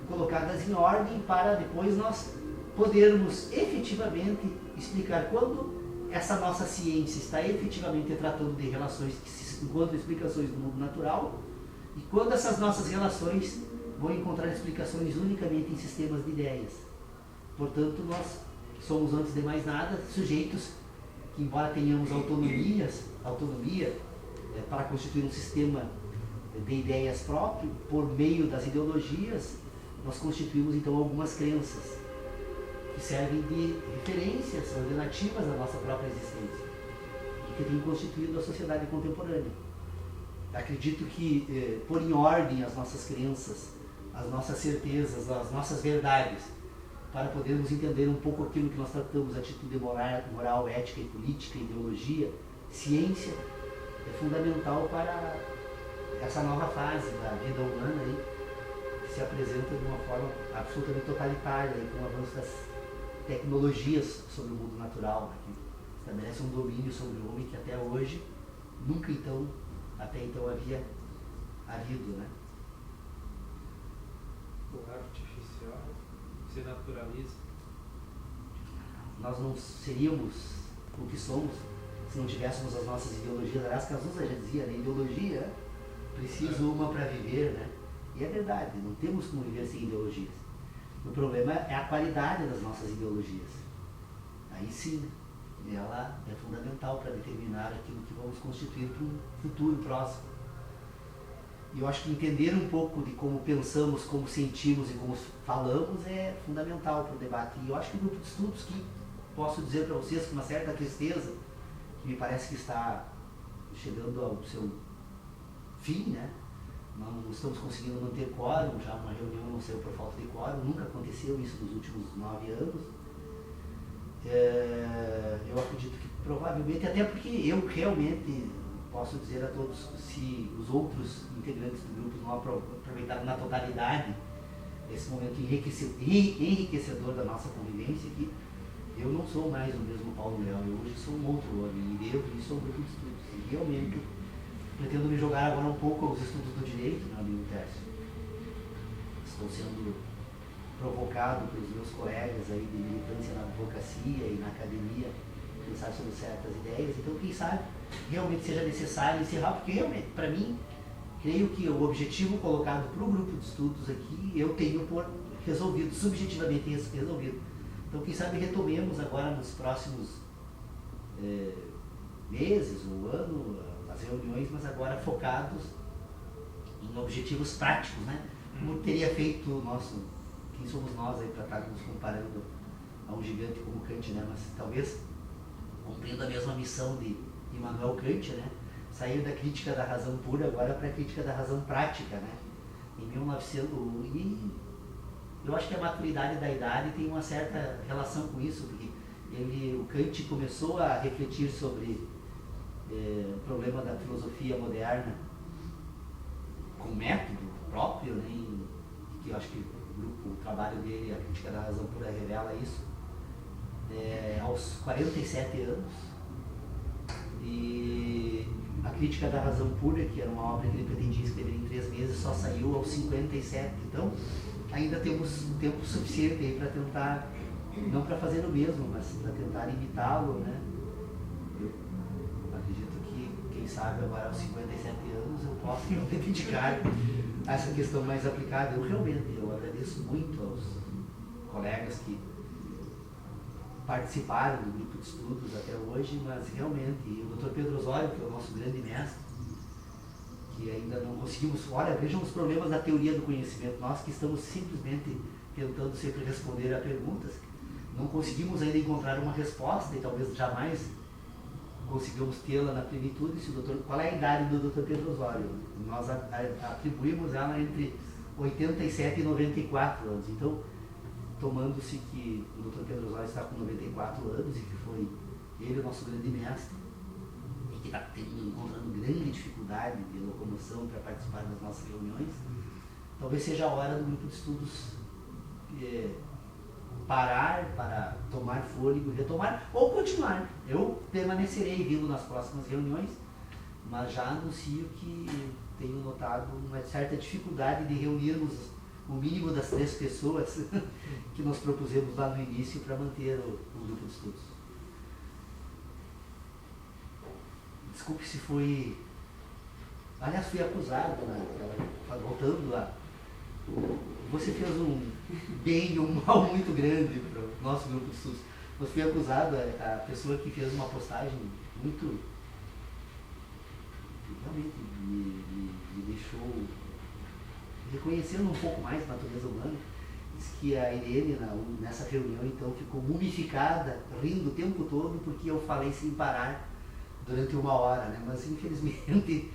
colocadas em ordem para depois nós podermos efetivamente explicar quando essa nossa ciência está efetivamente tratando de relações que se encontram explicações do mundo natural e quando essas nossas relações vão encontrar explicações unicamente em sistemas de ideias. Portanto, nós somos, antes de mais nada, sujeitos que, embora tenhamos autonomia para constituir um sistema de ideias próprio, por meio das ideologias, nós constituímos então algumas crenças que servem de referências ordenativas à nossa própria existência. que tem constituído a sociedade contemporânea. Acredito que pôr em ordem as nossas crenças, as nossas certezas, as nossas verdades, para podermos entender um pouco aquilo que nós tratamos, atitude moral, ética e política, ideologia, ciência, é fundamental para essa nova fase da vida humana aí, que se apresenta de uma forma absolutamente totalitária, aí, com o avanço das tecnologias sobre o mundo natural, né, que estabelece um domínio sobre o homem que até hoje, até então havia havido, né? O artificial se naturaliza. Nós não seríamos o que somos se não tivéssemos as nossas ideologias. Aliás, Cazuza já dizia, né? Ideologia, preciso uma para viver, né? E é verdade, não temos como viver sem ideologias. O problema é a qualidade das nossas ideologias. Aí sim, ela é fundamental para determinar aquilo que vamos constituir para um futuro próximo. E eu acho que entender um pouco de como pensamos, como sentimos e como falamos é fundamental para o debate. E eu acho que o grupo de estudos, que posso dizer para vocês com uma certa tristeza, que me parece que está chegando ao seu fim, né? Não estamos conseguindo manter quórum, já uma reunião não saiu por falta de quórum, nunca aconteceu isso nos últimos 9 anos. Eu acredito que provavelmente, até porque eu realmente posso dizer a todos, se os outros integrantes do grupo não aproveitaram na totalidade esse momento enriquecedor da nossa convivência, que eu não sou mais o mesmo Paulo Leal, eu hoje sou um outro homem, e devo isso ao grupo de estudos. E realmente pretendo me jogar agora um pouco aos estudos do direito, meu amigo Tércio. Estou sendo provocado pelos meus colegas aí de militância na advocacia e na academia, pensar sobre certas ideias. Então, quem sabe, realmente seja necessário encerrar, porque realmente, para mim, creio que o objetivo colocado para o grupo de estudos aqui, eu tenho por resolvido, subjetivamente resolvido. Então, quem sabe retomemos agora nos próximos meses ou ano as reuniões, mas agora focados em objetivos práticos, né? Como teria feito o nosso, quem somos nós aí para estar nos comparando a um gigante como Kant, né? Mas talvez cumprindo a mesma missão de Immanuel Kant, né? Sair da crítica da razão pura agora para a crítica da razão prática, né? Em 1900, e eu acho que a maturidade da idade tem uma certa relação com isso, porque o Kant começou a refletir sobre o problema da filosofia moderna com método próprio, né? Que eu acho que o trabalho dele, a crítica da razão pura, revela isso, aos 47 anos. E a crítica da razão pura, que era uma obra que ele pretendia escrever em 3 meses, só saiu aos 57. Então, ainda temos um tempo suficiente aí para tentar, não para fazer o mesmo, mas para tentar imitá-lo, né? Eu acredito que, quem sabe, agora aos 57 anos eu posso me dedicar a essa questão mais aplicada. Eu agradeço muito aos colegas que participaram do grupo de estudos até hoje, mas realmente, o Dr. Pedro Osório, que é o nosso grande mestre, que ainda não conseguimos, olha, vejam os problemas da teoria do conhecimento, nós que estamos simplesmente tentando sempre responder a perguntas, não conseguimos ainda encontrar uma resposta e talvez jamais conseguimos tê-la na plenitude. Qual é a idade do Dr. Pedro Osório? Nós atribuímos ela entre 87 e 94 anos, então, tomando-se que o Dr. Pedro Osório está com 94 anos e que foi ele o nosso grande mestre e que está encontrando grande dificuldade de locomoção para participar das nossas reuniões, talvez seja a hora do grupo de estudos parar para tomar fôlego, retomar ou continuar. Eu permanecerei vindo nas próximas reuniões, mas já anuncio que tenho notado uma certa dificuldade de reunirmos o mínimo das 3 pessoas que nós propusemos lá no início para manter o grupo de estudos. Desculpe se foi... Aliás, fui acusado, né? Voltando a... Você fez um bem e um mal muito grande para o nosso grupo de estudos. Mas fui acusado, a pessoa que fez uma postagem muito... realmente me deixou... reconhecendo um pouco mais a natureza humana, diz que a Irene, nessa reunião, então, ficou mumificada, rindo o tempo todo, porque eu falei sem parar durante 1 hora, né? Mas infelizmente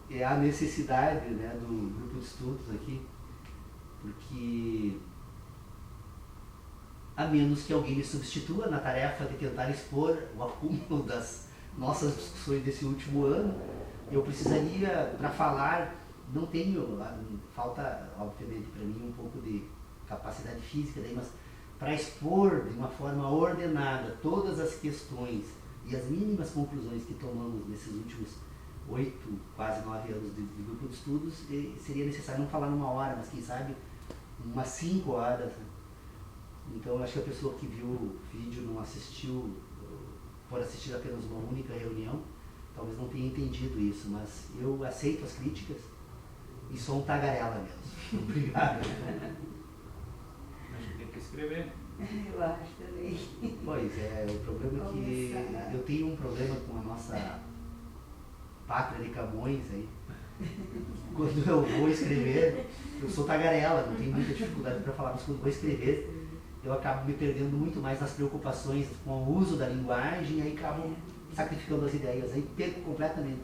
é a necessidade, né, do grupo de estudos aqui, porque a menos que alguém me substitua na tarefa de tentar expor o acúmulo das nossas discussões desse último ano, eu precisaria, para falar, não tenho, falta obviamente para mim um pouco de capacidade física, daí, mas para expor de uma forma ordenada todas as questões e as mínimas conclusões que tomamos nesses últimos 8, quase 9 anos de grupo de estudos, seria necessário não falar numa hora, mas quem sabe umas 5 horas. Então eu acho que a pessoa que viu o vídeo não assistiu, por assistir apenas uma única reunião, talvez não tenha entendido isso, mas eu aceito as críticas e sou um tagarela mesmo. Obrigado. A gente tem que escrever. Eu acho também. Pois é, o problema é que eu tenho um problema com a nossa pátria de Camões aí. Quando eu vou escrever, eu sou tagarela, não tenho muita dificuldade para falar, mas quando vou escrever, eu acabo me perdendo muito mais nas preocupações com o uso da linguagem e aí acabo sacrificando as ideias, aí perco completamente.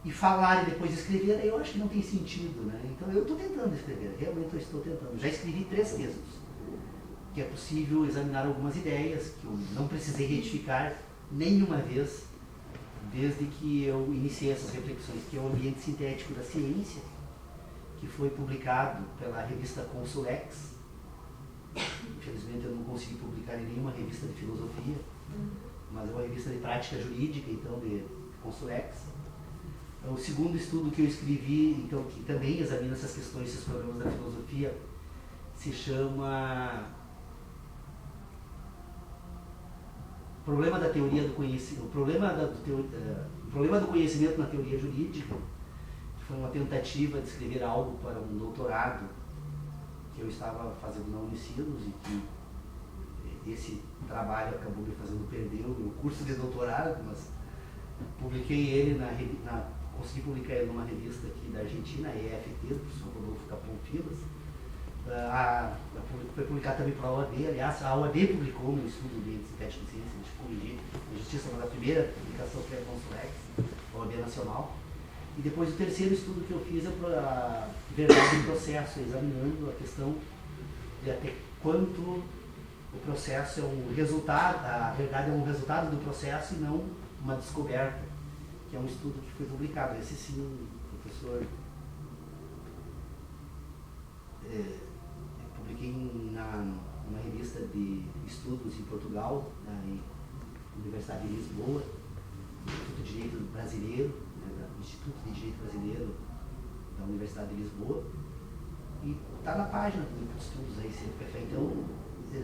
E falar e depois escrever, aí eu acho que não tem sentido, né? Então eu estou tentando escrever, realmente eu estou tentando. Já escrevi 3 textos, que é possível examinar algumas ideias, que eu não precisei retificar nenhuma vez, desde que eu iniciei essas reflexões, que é o Ambiente Sintético da Ciência, que foi publicado pela revista Consulex. Infelizmente eu não consegui publicar em nenhuma revista de filosofia, mas é uma revista de prática jurídica, então, de Consulex. O segundo estudo que eu escrevi, então, que também examina essas questões, esses problemas da filosofia, se chama Problema da Teoria do Conhecimento, o problema do conhecimento na teoria jurídica, que foi uma tentativa de escrever algo para um doutorado que eu estava fazendo na Unicinos e que esse trabalho acabou me fazendo perder o meu curso de doutorado, mas publiquei ele consegui publicar ele numa revista aqui da Argentina, a EFT, do professor Rodolfo Capão Filas. Foi publicado também pela OAB, aliás, a OAB publicou o meu estudo de Ambiente Sintético de Ciência, deixa eu corrigir, a Justiça, mas a primeira publicação foi a Consulex, a OAB Nacional. E depois o terceiro estudo que eu fiz é a verdade do processo, examinando a questão de até quanto o processo é um resultado, a verdade é um resultado do processo e não uma descoberta, que é um estudo que foi publicado. Esse sim, o professor publiquei numa revista de estudos em Portugal, na Universidade de Lisboa, Instituto de Direito Brasileiro, Instituto de Direito Brasileiro da Universidade de Lisboa, e está na página do grupo de estudos aí, sempre perfeito. Então,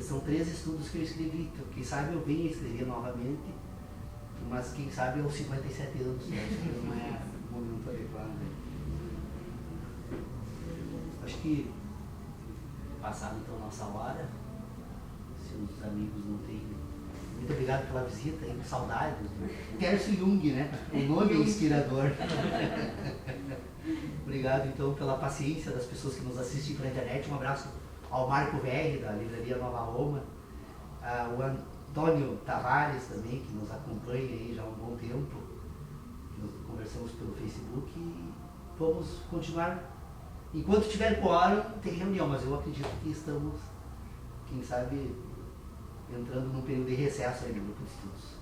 são 3 estudos que eu escrevi, então, quem sabe eu venha escrever novamente, mas quem sabe aos 57 anos, né? Não é o momento adequado. Né? Acho que passado então a nossa hora, se os amigos não têm. Muito obrigado pela visita, hein? Saudades. Tércio Jung, né? O nome é inspirador. Obrigado então pela paciência das pessoas que nos assistem pela internet. Um abraço ao Marco VR, da Livraria Nova Roma, o Antônio Tavares também, que nos acompanha aí já há um bom tempo. Nós conversamos pelo Facebook e vamos continuar. Enquanto tiver quórum, tem reunião, mas eu acredito que estamos, quem sabe, entrando num período de recesso aí no grupo de estudos.